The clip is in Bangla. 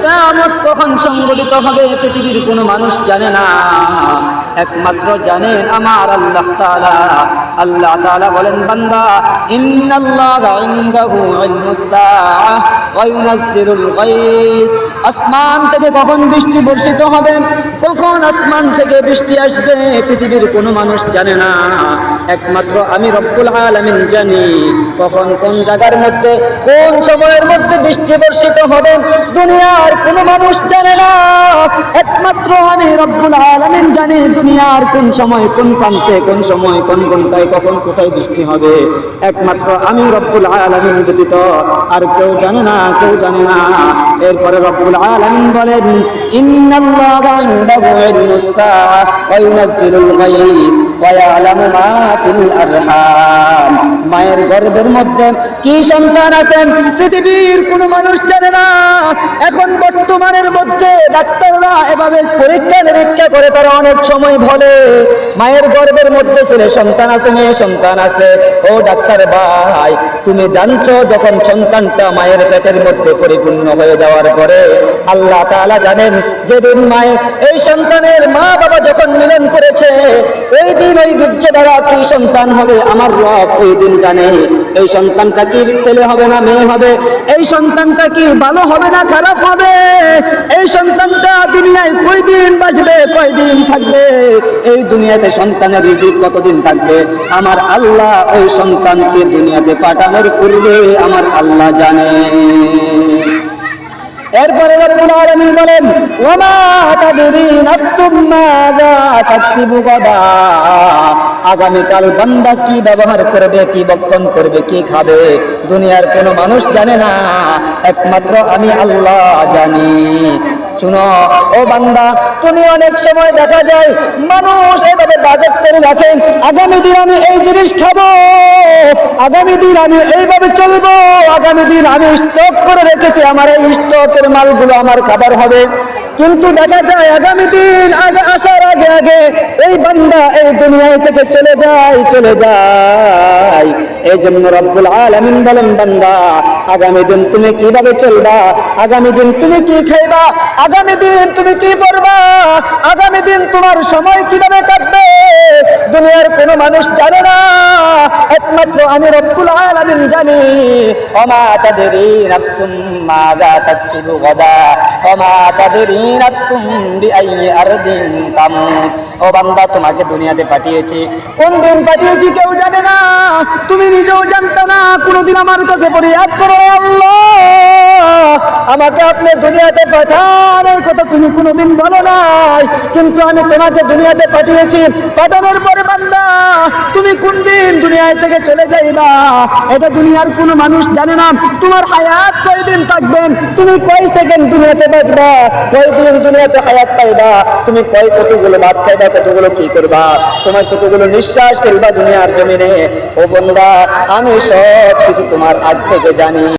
কিয়ামত কখন সংঘটিত হবে পৃথিবীর কোনো মানুষ জানে না, একমাত্র জানেন আমার আল্লাহ তাআলা। আল্লাহ তাআলা বলেন, বান্দা ইন্নাল্লাহা ইনদাহু ইলমুস সাআহ ওয়া ইউনাজ্জিলুল গায়স। আসমান থেকে কখন বৃষ্টি বর্ষিত হবে, কখন আসমান থেকে বৃষ্টি আসবে পৃথিবীর কোনো মানুষ জানে না, একমাত্র আমি রব্বুল আলামিন জানি। কখন কোন জায়গার মধ্যে কোন সময়ের মধ্যে বৃষ্টি বর্ষিত হবে দুনিয়ার কোনো মানুষ জানে না, একমাত্র আমি রব্বুল আলামিন জানি। দুনিয়ার কোন সময় কোন প্রান্তে কোন সময় কোন ঘন্টায় কখন কোথায় বৃষ্টি হবে একমাত্র আমি রব্বুল আলামিন ব্যতীত আর কেউ জানে না, কেউ জানে না। এরপরে রব্বুল আলামিন বলেন, ইন্নাল্লাহা ইনদাহু ইলমুস সাআহ ওয়া ইউনাজ্জিলুল গায়স ওয়া ইয়ালামু মা ফিল আরহাম। মায়ের গর্ভের মধ্যে কি সন্তান আছেন পৃথিবীর কোনো মানুষ জানে না। এখন বর্তমানের মধ্যে ডাক্তাররা এভাবে পরীক্ষা নিরীক্ষা করে তারা অনেক সময় বলে মায়ের গর্ভের মধ্যে ছেলে সন্তান আছে, মেয়ে সন্তান আছে। ও ডাক্তার ভাই, তুমি জানছো যখন সন্তানটা মায়ের পেটের মধ্যে পরিপূর্ণ হয়ে যাওয়ার পরে আল্লাহ তাআলা জানেন যেদিন মায়ের এই সন্তানের মা বাবা যখন মিলন করেছে ওই দিন ওই বীর্য দ্বারা কি সন্তান হবে আমার রব ওই দিন জানে। এই সন্তানটা কি ছেলে হবে না মেয়ে হবে, এই সন্তানটা কি ভালো হবে না খারাপ হবে, এই সন্তানটা দুনিয়ায় কয়দিন বাঁচবে কয়দিন থাকবে, এই দুনিয়াতে সন্তানের রিজিক কতদিন থাকবে আমার আল্লাহ ওই সন্তানকে দুনিয়াতে পাঠানোর পূর্বে আমার আল্লাহ জানে। এরপরে রব্বুল আলামিন বলেন, ওয়ামা তাদরি নাফসুম মাযা তাকসিবু গাদা। আগামীকাল বান্দা কি ব্যবহার করবে, কি বক্ষণ করবে, কি খাবে দুনিয়ার কোনো মানুষ জানে না, একমাত্র আমি আল্লাহ জানি। শুনো ও বান্দা, তুমি অনেক সময় দেখা যায় মানুষ এইভাবে বাজেট করে রাখেন, আগামী দিন আমি এই জিনিস খাবো, আগামী দিন আমি এইভাবে চলবো, আগামী দিন আমি স্টক করে রেখেছি আমার এই স্টকের মালগুলো আমার খাবার হবে। কিন্তু দেখা যায় আগামী দিন আসার আগে আগে এই বান্দা এই দুনিয়া থেকে চলে যায়। এই জন্য রব্বুল আলামিন বলেন, বান্দা আগামী দিন তুমি কিভাবে চলবা, আগামী দিন তুমি কি খাইবা, আগামী দিন তুমি কি করবা, আগামী দিন তোমার সময় কিভাবে কাটবে দুনিয়ার কোনো মানুষ জানে না, একমাত্র আমি রব্বুল আলামিন জানি। ওমা তাদরি নাফসুম মাযা তাকসিবু গাদা ওমা তাদরি নাফসুম বিআইয়ি আরদিন তামুত। ও বান্দা, তোমাকে দুনিয়াতে পাঠিয়েছি, কোন দিন পাঠিয়েছি কেউ জানে না, তুমি নিজেও জানতে না। কোনদিন আমার কাছে ফরিয়াদ করো, আল্লাহ আমাকে আপনি দুনিয়াতে পাঠান, এই কথা তুমি কোনদিন বলো নাই, কিন্তু আমি তোমাকে দুনিয়াতে পাঠিয়েছি। পাঠানোর পরে বান্দা তুমি কোন দিন দুনিয়া থেকে চলে যাইবা এটা দুনিয়ার কোনো মানুষ জানে না। তোমার হায়াত কয়দিন থাকবে, তুমি কয় সেকেন্ড দুনিয়াতে বাঁচবা, কয়দিন দুনিয়াতে হায়াত পাইবা, তুমি কতগুলো ভাত খাইবা, কতগুলো কি করবা, তোমার কতগুলো নিঃশ্বাস ফেলবা দুনিয়ার জমিনে। ও বান্দা, আমি সব কিছু তোমার আগ থেকে জানি।